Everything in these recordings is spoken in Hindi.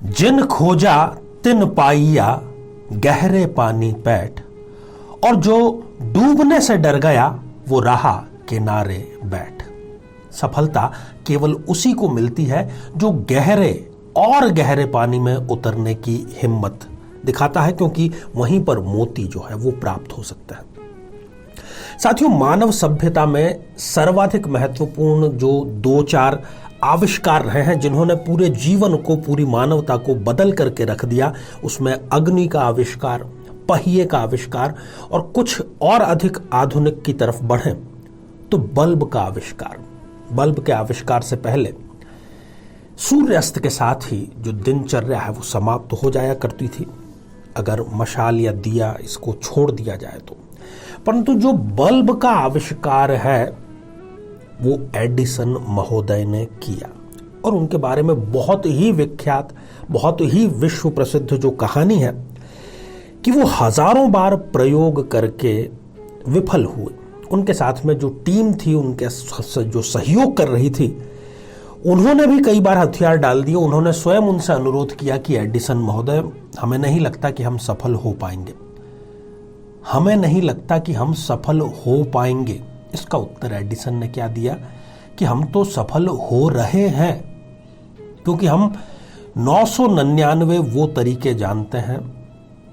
जिन खोजा तिन पाइया गहरे पानी पैठ, और जो डूबने से डर गया वो रहा किनारे बैठ। सफलता केवल उसी को मिलती है जो गहरे और गहरे पानी में उतरने की हिम्मत दिखाता है, क्योंकि वहीं पर मोती जो है वो प्राप्त हो सकता है। साथियों, मानव सभ्यता में सर्वाधिक महत्वपूर्ण जो 2-4 आविष्कार रहे हैं जिन्होंने पूरे जीवन को, पूरी मानवता को बदल करके रख दिया, उसमें अग्नि का आविष्कार, पहिए का आविष्कार, और कुछ और अधिक आधुनिक की तरफ बढ़े तो बल्ब का आविष्कार। बल्ब के आविष्कार से पहले सूर्यास्त के साथ ही जो दिनचर्या है वो समाप्त हो जाया करती थी, अगर मशाल या दिया इसको छोड़ दिया जाए तो। परंतु जो बल्ब का आविष्कार है वो एडिसन महोदय ने किया, और उनके बारे में बहुत ही विख्यात, बहुत ही विश्व प्रसिद्ध जो कहानी है कि वो हजारों बार प्रयोग करके विफल हुए। उनके साथ में जो टीम थी, उनके जो सहयोग कर रही थी, उन्होंने भी कई बार हथियार डाल दिए। उन्होंने स्वयं उनसे अनुरोध किया कि एडिसन महोदय, हमें नहीं लगता कि हम सफल हो पाएंगे, हमें नहीं लगता कि हम सफल हो पाएंगे। इसका उत्तर एडिसन ने क्या दिया कि हम तो सफल हो रहे हैं, क्योंकि हम 999 वो तरीके जानते हैं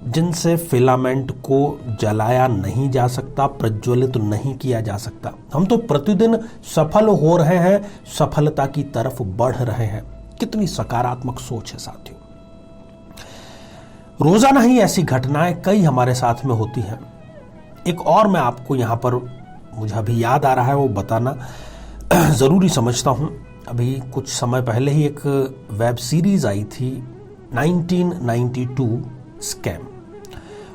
जिनसे फिलामेंट को जलाया नहीं जा सकता, प्रज्वलित नहीं किया जा सकता। हम तो प्रतिदिन सफल हो रहे हैं, सफलता की तरफ बढ़ रहे हैं। कितनी सकारात्मक सोच है साथियों। रोजाना ही ऐसी घटनाएं कई हमारे साथ में होती हैं। एक और मैं आपको यहां पर, मुझे अभी याद आ रहा है, वो बताना जरूरी समझता हूं। अभी कुछ समय पहले ही एक वेब सीरीज आई थी 1992 स्कैम,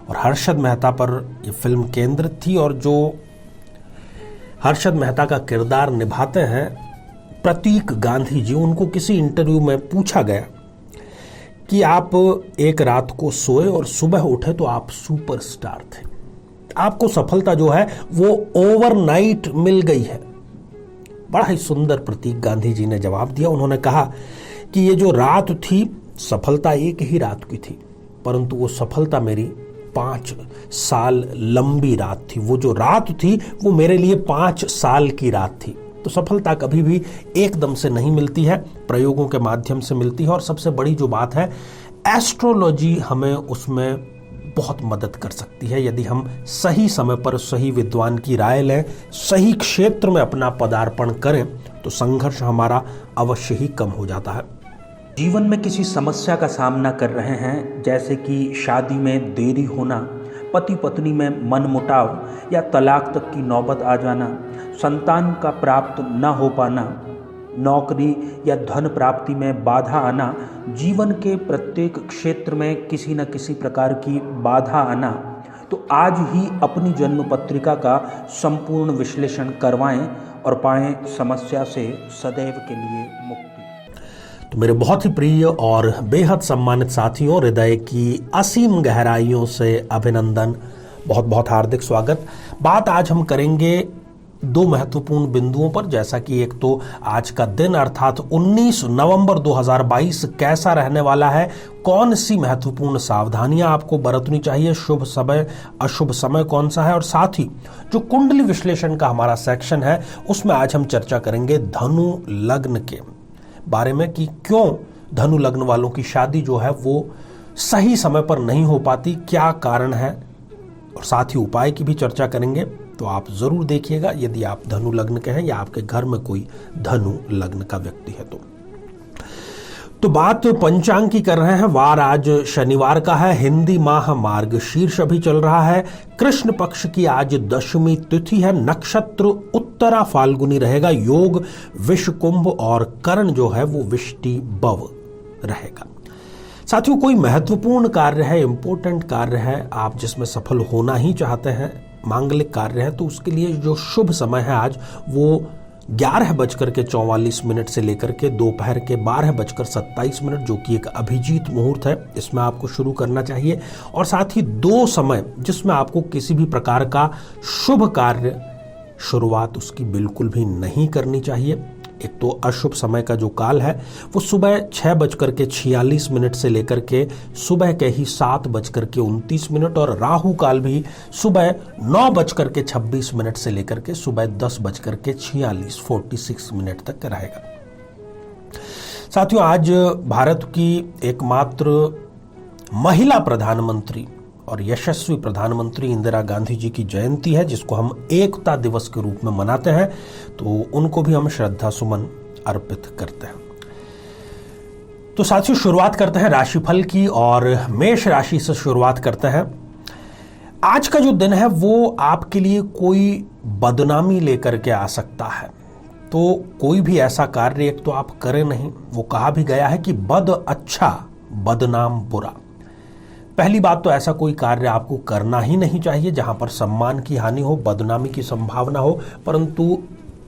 और हर्षद मेहता पर यह फिल्म केंद्रित थी। और जो हर्षद मेहता का किरदार निभाते हैं प्रतीक गांधी जी, उनको किसी इंटरव्यू में पूछा गया कि आप एक रात को सोए और सुबह उठे तो आप सुपरस्टार थे, आपको सफलता जो है वो ओवरनाइट मिल गई है। बड़ा ही सुंदर प्रतीक गांधी जी ने जवाब दिया। उन्होंने कहा कि ये जो रात थी, सफलता एक ही रात की थी, परंतु वो सफलता मेरी 5 साल लंबी रात थी। वो जो रात थी वो मेरे लिए 5 साल की रात थी। तो सफलता कभी भी एकदम से नहीं मिलती है, प्रयोगों के माध्यम से मिलती है। और सबसे बड़ी जो बात है, एस्ट्रोलॉजी हमें उसमें बहुत मदद कर सकती है। यदि हम सही समय पर सही विद्वान की राय लें, सही क्षेत्र में अपना पदार्पण करें, तो संघर्ष हमारा अवश्य ही कम हो जाता है। जीवन में किसी समस्या का सामना कर रहे हैं, जैसे कि शादी में देरी होना, पति पत्नी में मनमुटाव या तलाक तक की नौबत आ जाना, संतान का प्राप्त न हो पाना, नौकरी या धन प्राप्ति में बाधा आना, जीवन के प्रत्येक क्षेत्र में किसी न किसी प्रकार की बाधा आना, तो आज ही अपनी जन्म पत्रिका का संपूर्ण विश्लेषण करवाएं और पाएं समस्या से सदैव के लिए मुक्ति। तो मेरे बहुत ही प्रिय और बेहद सम्मानित साथियों, हृदय की असीम गहराइयों से अभिनंदन, बहुत बहुत हार्दिक स्वागत। बात आज हम करेंगे 2 महत्वपूर्ण बिंदुओं पर, जैसा कि एक तो आज का दिन अर्थात 19 नवंबर 2022 कैसा रहने वाला है, कौन सी महत्वपूर्ण सावधानियां आपको बरतनी चाहिए, शुभ समय अशुभ समय कौन सा है, और साथ ही जो कुंडली विश्लेषण का हमारा सेक्शन है उसमें आज हम चर्चा करेंगे धनु लग्न के बारे में कि क्यों धनु लग्न वालों की शादी जो है वो सही समय पर नहीं हो पाती, क्या कारण है, और साथ ही उपाय की भी चर्चा करेंगे। तो आप जरूर देखिएगा यदि आप धनु लग्न के हैं या आपके घर में कोई धनु लग्न का व्यक्ति है तो बात पंचांग की कर रहे हैं। वार आज शनिवार का है, हिंदी माह मार्गशीर्ष अभी चल रहा है, कृष्ण पक्ष की आज दशमी तिथि है, नक्षत्र उत्तरा फाल्गुनी रहेगा, योग विष कुंभ और करण जो है वो विष्टि बव रहेगा। साथियों, कोई महत्वपूर्ण कार्य है, इंपॉर्टेंट कार्य है, आप जिसमें सफल होना ही चाहते हैं, मांगलिक कार्य है, तो उसके लिए जो शुभ समय है आज वो 11:44 से लेकर के दोपहर के 12:27, जो कि एक अभिजीत मुहूर्त है, इसमें आपको शुरू करना चाहिए। और साथ ही 2 समय जिसमें आपको किसी भी प्रकार का शुभ कार्य शुरुआत उसकी बिल्कुल भी नहीं करनी चाहिए। एक तो अशुभ समय का जो काल है वो सुबह 6:46 से लेकर के सुबह के ही 7:29 और राहु काल भी सुबह 9:26 से लेकर के सुबह 10:46 तक रहेगा। साथियों, आज भारत की एकमात्र महिला प्रधानमंत्री और यशस्वी प्रधानमंत्री इंदिरा गांधी जी की जयंती है, जिसको हम एकता दिवस के रूप में मनाते हैं, तो उनको भी हम श्रद्धा सुमन अर्पित करते हैं। तो साथियों, शुरुआत करते हैं राशिफल की और मेष राशि से शुरुआत करते हैं। आज का जो दिन है वो आपके लिए कोई बदनामी लेकर के आ सकता है, तो कोई भी ऐसा कार्य एक तो आप करें नहीं। वो कहा भी गया है कि बद अच्छा बदनाम बुरा। पहली बात तो ऐसा कोई कार्य आपको करना ही नहीं चाहिए जहां पर सम्मान की हानि हो, बदनामी की संभावना हो। परंतु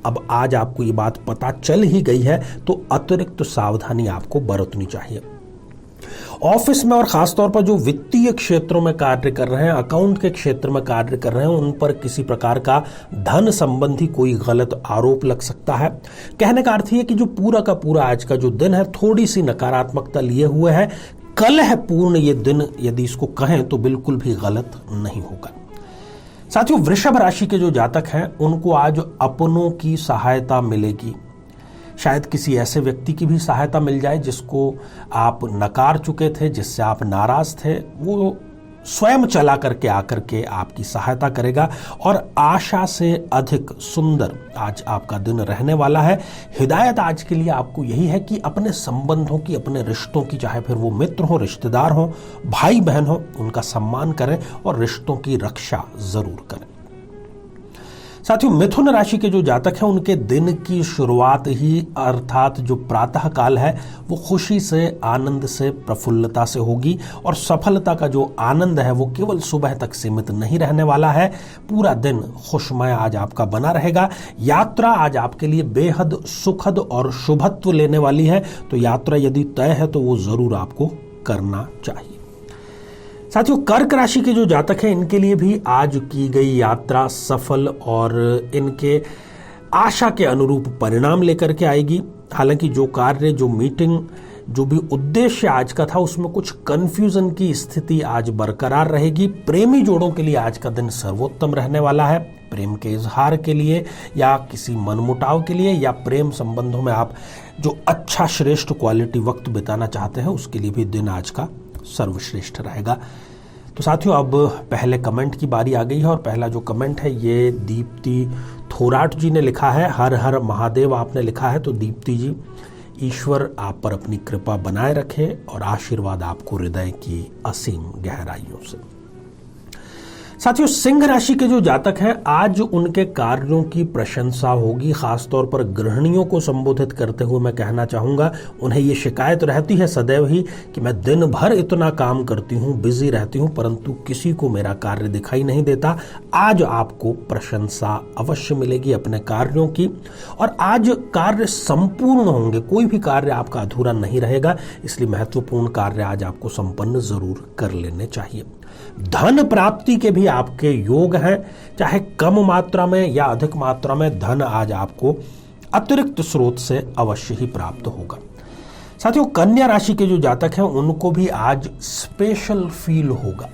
अब आज आपको ये बात पता चल ही गई है तो अतिरिक्त सावधानी आपको बरतनी चाहिए। ऑफिस में और खासतौर पर जो वित्तीय क्षेत्रों में कार्य कर रहे हैं, अकाउंट के क्षेत्र में कार्य कर रहे हैं, उन पर किसी प्रकार का धन संबंधी कोई गलत आरोप लग सकता है। कहने का अर्थ है कि जो पूरा का पूरा आज का जो दिन है थोड़ी सी नकारात्मकता लिए हुए है। कलह पूर्ण ये दिन यदि इसको कहें तो बिल्कुल भी गलत नहीं होगा। साथियों, वृषभ राशि के जो जातक हैं उनको आज अपनों की सहायता मिलेगी। शायद किसी ऐसे व्यक्ति की भी सहायता मिल जाए जिसको आप नकार चुके थे, जिससे आप नाराज थे। वो स्वयं चला करके आकर के आपकी सहायता करेगा और आशा से अधिक सुंदर आज आपका दिन रहने वाला है। हिदायत आज के लिए आपको यही है कि अपने संबंधों की, अपने रिश्तों की, चाहे फिर वो मित्र हो, रिश्तेदार हो, भाई बहन हो, उनका सम्मान करें और रिश्तों की रक्षा जरूर करें। साथियों, मिथुन राशि के जो जातक हैं उनके दिन की शुरुआत ही अर्थात जो प्रातः काल है वो खुशी से, आनंद से, प्रफुल्लता से होगी और सफलता का जो आनंद है वो केवल सुबह तक सीमित नहीं रहने वाला है। पूरा दिन खुशमय आज आपका बना रहेगा। यात्रा आज आपके लिए बेहद सुखद और शुभत्व लेने वाली है, तो यात्रा यदि तय है तो वो जरूर आपको करना चाहिए। साथियों, कर्क राशि के जो जातक हैं इनके लिए भी आज की गई यात्रा सफल और इनके आशा के अनुरूप परिणाम लेकर के आएगी। हालांकि जो कार्य, जो मीटिंग, जो भी उद्देश्य आज का था उसमें कुछ कंफ्यूजन की स्थिति आज बरकरार रहेगी। प्रेमी जोड़ों के लिए आज का दिन सर्वोत्तम रहने वाला है। प्रेम के इजहार के लिए या किसी मनमुटाव के लिए या प्रेम संबंधों में आप जो अच्छा श्रेष्ठ क्वालिटी वक्त बिताना चाहते हैं उसके लिए भी दिन आज का सर्वश्रेष्ठ रहेगा। तो साथियों, अब पहले कमेंट की बारी आ गई है और पहला जो कमेंट है ये दीप्ति थोराट जी ने लिखा है। हर हर महादेव आपने लिखा है। तो दीप्ति जी, ईश्वर आप पर अपनी कृपा बनाए रखे और आशीर्वाद आपको हृदय की असीम गहराइयों से। साथियों, सिंह राशि के जो जातक हैं आज उनके कार्यों की प्रशंसा होगी। खासतौर पर गृहिणियों को संबोधित करते हुए मैं कहना चाहूंगा, उन्हें ये शिकायत रहती है सदैव ही कि मैं दिन भर इतना काम करती हूँ, बिजी रहती हूँ, परंतु किसी को मेरा कार्य दिखाई नहीं देता। आज आपको प्रशंसा अवश्य मिलेगी अपने कार्यों की और आज कार्य संपूर्ण होंगे। कोई भी कार्य आपका अधूरा नहीं रहेगा, इसलिए महत्वपूर्ण कार्य आज आपको संपन्न जरूर कर लेने चाहिए। धन प्राप्ति के भी आपके योग हैं, चाहे कम मात्रा में या अधिक मात्रा में धन आज आपको अतिरिक्त स्रोत से अवश्य ही प्राप्त होगा। साथियों, कन्या राशि के जो जातक हैं उनको भी आज स्पेशल फील होगा।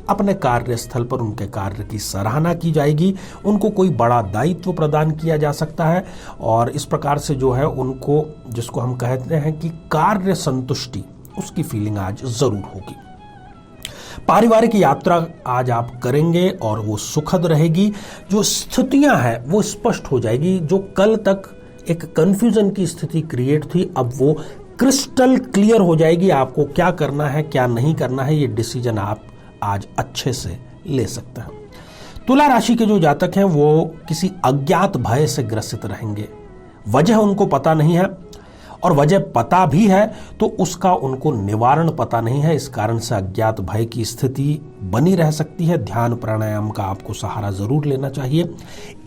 अपने कार्यस्थल पर उनके कार्य की सराहना की जाएगी, उनको कोई बड़ा दायित्व प्रदान किया जा सकता है और इस प्रकार से जो है उनको, जिसको हम कहते हैं कि कार्य संतुष्टि, उसकी फीलिंग आज जरूर होगी। पारिवारिक यात्रा आज आप करेंगे और वो सुखद रहेगी। जो स्थितियां हैं वो स्पष्ट हो जाएगी। जो कल तक एक कंफ्यूजन की स्थिति क्रिएट थी, अब वो क्रिस्टल क्लियर हो जाएगी। आपको क्या करना है, क्या नहीं करना है, ये डिसीजन आप आज अच्छे से ले सकते हैं। तुला राशि के जो जातक हैं वो किसी अज्ञात भय से ग्रसित रहेंगे। वजह उनको पता नहीं है और वजह पता भी है तो उसका उनको निवारण पता नहीं है। इस कारण से अज्ञात भय की स्थिति बनी रह सकती है। ध्यान प्राणायाम का आपको सहारा जरूर लेना चाहिए।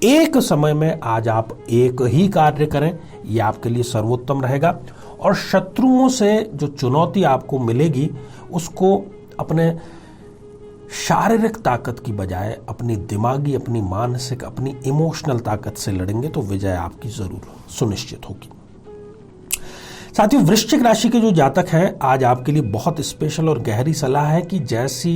एक समय में आज आप एक ही कार्य करें, यह आपके लिए सर्वोत्तम रहेगा। और शत्रुओं से जो चुनौती आपको मिलेगी उसको अपने शारीरिक ताकत की बजाय अपनी दिमागी, अपनी मानसिक, अपनी इमोशनल ताकत से लड़ेंगे तो विजय आपकी जरूर सुनिश्चित होगी। साथियों, वृश्चिक राशि के जो जातक हैं, आज आपके लिए बहुत स्पेशल और गहरी सलाह है कि जैसी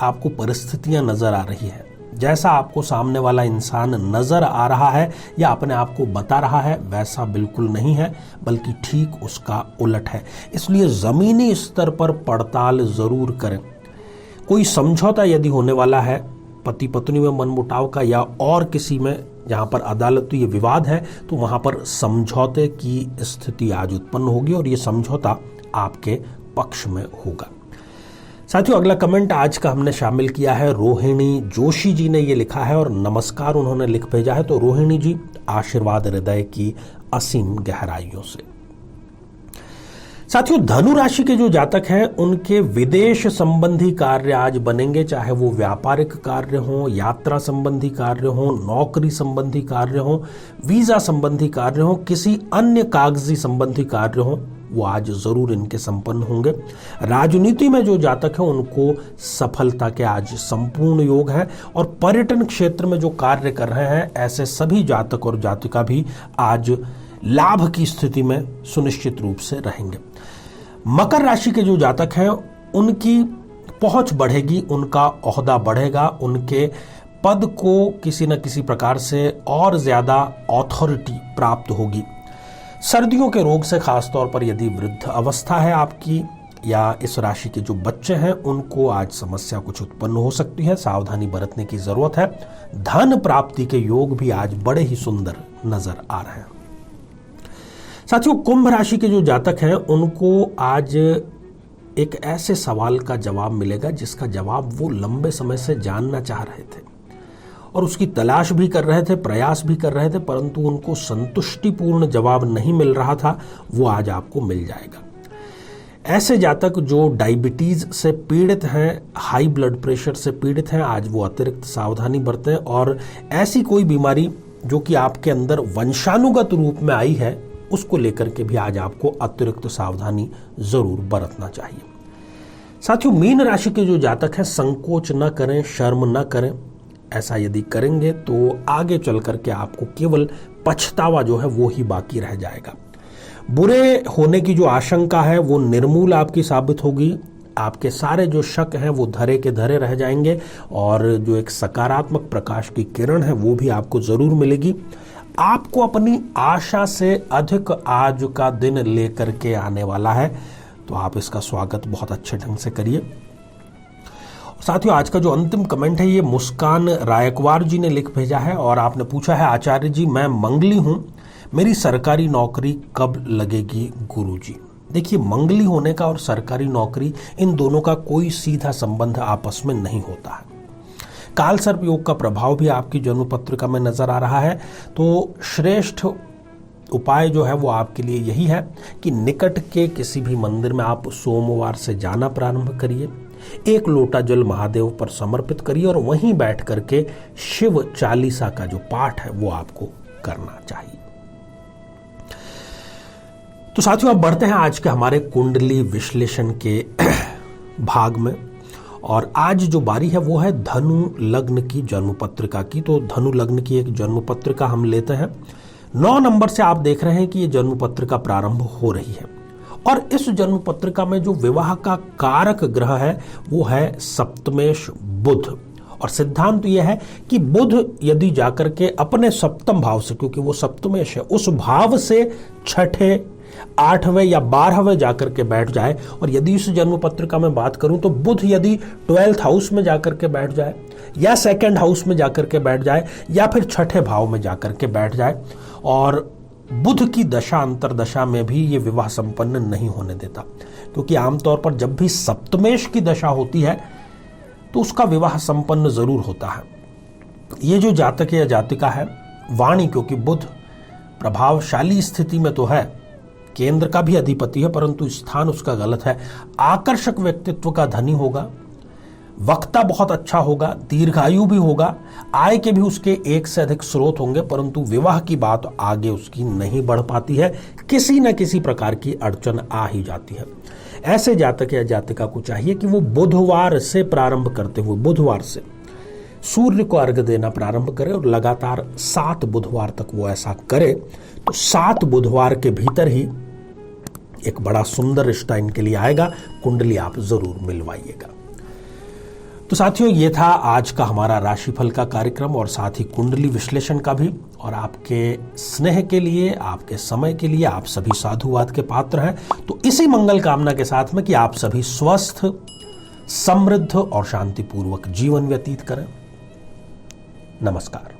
आपको परिस्थितियां नजर आ रही है, जैसा आपको सामने वाला इंसान नजर आ रहा है या अपने आप को बता रहा है, वैसा बिल्कुल नहीं है, बल्कि ठीक उसका उलट है। इसलिए जमीनी स्तर पर पड़ताल जरूर करें। कोई समझौता यदि होने वाला है, पति पत्नी में मनमुटाव का या और किसी में जहां पर अदालती विवाद है, तो वहां पर समझौते की स्थिति आज उत्पन्न होगी और ये समझौता आपके पक्ष में होगा। साथियों, अगला कमेंट आज का हमने शामिल किया है, रोहिणी जोशी जी ने ये लिखा है और नमस्कार उन्होंने लिख भेजा है। तो रोहिणी जी, आशीर्वाद हृदय की असीम गहराइयों से। साथियों, धनु राशि के जो जातक हैं, उनके विदेश संबंधी कार्य आज बनेंगे, चाहे वो व्यापारिक कार्य हो, यात्रा संबंधी कार्य हो, नौकरी संबंधी कार्य हो, वीजा संबंधी कार्य हो, किसी अन्य कागजी संबंधी कार्य हो, वो आज जरूर इनके संपन्न होंगे। राजनीति में जो जातक हैं, उनको सफलता के आज संपूर्ण योग है और पर्यटन क्षेत्र में जो कार्य कर रहे हैं, ऐसे सभी जातक और जातिका भी आज लाभ की स्थिति में सुनिश्चित रूप से रहेंगे। मकर राशि के जो जातक हैं, उनकी पहुंच बढ़ेगी, उनका ओहदा बढ़ेगा, उनके पद को किसी न किसी प्रकार से और ज्यादा ऑथोरिटी प्राप्त होगी। सर्दियों के रोग से खासतौर पर यदि वृद्ध अवस्था है आपकी या इस राशि के जो बच्चे हैं, उनको आज समस्या कुछ उत्पन्न हो सकती है, सावधानी बरतने की जरूरत है। धन प्राप्ति के योग भी आज बड़े ही सुंदर नजर आ रहे हैं। साथियों, कुंभ राशि के जो जातक हैं, उनको आज एक ऐसे सवाल का जवाब मिलेगा जिसका जवाब वो लंबे समय से जानना चाह रहे थे और उसकी तलाश भी कर रहे थे, प्रयास भी कर रहे थे, परंतु उनको संतुष्टिपूर्ण जवाब नहीं मिल रहा था, वो आज आपको मिल जाएगा। ऐसे जातक जो डायबिटीज से पीड़ित हैं, हाई ब्लड प्रेशर से पीड़ित हैं, आज वो अतिरिक्त सावधानी बरतें और ऐसी कोई बीमारी जो कि आपके अंदर वंशानुगत रूप में आई है, उसको लेकर के भी आज आपको अतिरिक्त सावधानी जरूर बरतना चाहिए। साथियों, मीन राशि के जो जातक हैं, संकोच न करें, शर्म न करें। ऐसा यदि करेंगे तो आगे चल करके आपको केवल पछतावा जो है वो ही बाकी रह जाएगा। बुरे होने की जो आशंका है वो निर्मूल आपकी साबित होगी। आपके सारे जो शक हैं वो धरे के धरे रह जाएंगे और जो एक सकारात्मक प्रकाश की किरण है वो भी आपको जरूर मिलेगी। आपको अपनी आशा से अधिक आज का दिन लेकर के आने वाला है, तो आप इसका स्वागत बहुत अच्छे ढंग से करिए। साथियों, आज का जो अंतिम कमेंट है ये मुस्कान रायकवार जी ने लिख भेजा है और आपने पूछा है, आचार्य जी मैं मंगली हूं, मेरी सरकारी नौकरी कब लगेगी गुरुजी। देखिए, मंगली होने का और सरकारी नौकरी, इन दोनों का कोई सीधा संबंध आपस में नहीं होता है। काल सर्प योग का प्रभाव भी आपकी जन्म पत्रिका में नजर आ रहा है, तो श्रेष्ठ उपाय जो है वो आपके लिए यही है कि निकट के किसी भी मंदिर में आप सोमवार से जाना प्रारंभ करिए, एक लोटा जल महादेव पर समर्पित करिए और वहीं बैठ करके शिव चालीसा का जो पाठ है वो आपको करना चाहिए। तो साथियों, अब बढ़ते हैं आज के हमारे कुंडली विश्लेषण के भाग में और आज जो बारी है वो है धनु लग्न की जन्म पत्रिका की। तो धनु लग्न की एक जन्म पत्रिका हम लेते हैं। 9 नंबर से आप देख रहे हैं कि ये जन्म पत्रिका प्रारंभ हो रही है और इस जन्म पत्रिका में जो विवाह का कारक ग्रह है वो है सप्तमेश बुध। और सिद्धांत यह है कि बुध यदि जाकर के अपने सप्तम भाव से, क्योंकि वो सप्तमेश है, उस भाव से छठे, 8वें या 12वें जाकर के बैठ जाए, और यदि इस जन्म पत्रिका में बात करूं तो बुध यदि 12th हाउस में जाकर के बैठ जाए या 2nd हाउस में जाकर के बैठ जाए या फिर छठे भाव में जाकर के बैठ जाए, और बुध की दशा अंतरदशा में भी ये विवाह संपन्न नहीं होने देता, क्योंकि आमतौर पर जब भी सप्तमेश की दशा होती है तो उसका विवाह संपन्न जरूर होता है। ये जो जातक या जातिका है, वाणी, क्योंकि बुध प्रभावशाली स्थिति में तो है, केंद्र का भी अधिपति है, परंतु स्थान उसका गलत है, आकर्षक व्यक्तित्व का धनी होगा, वक्ता बहुत अच्छा होगा, दीर्घायु भी होगा, आय के भी उसके एक से अधिक स्रोत होंगे, परंतु विवाह की बात आगे उसकी नहीं बढ़ पाती है, किसी न किसी प्रकार की अड़चन आ ही जाती है। ऐसे जातक या जातिका को चाहिए कि वो बुधवार से प्रारंभ करते हुए, बुधवार से सूर्य को अर्घ्य देना प्रारंभ करे और लगातार 7 बुधवार तक वो ऐसा करे, तो 7 बुधवार के भीतर ही एक बड़ा सुंदर रिश्ता इनके लिए आएगा। कुंडली आप जरूर मिलवाइएगा। तो साथियों, ये था आज का हमारा राशिफल का कार्यक्रम और साथ ही कुंडली विश्लेषण का भी। और आपके स्नेह के लिए, आपके समय के लिए आप सभी साधुवाद के पात्र हैं। तो इसी मंगल कामना के साथ में कि आप सभी स्वस्थ, समृद्ध और शांतिपूर्वक जीवन व्यतीत करें। नमस्कार।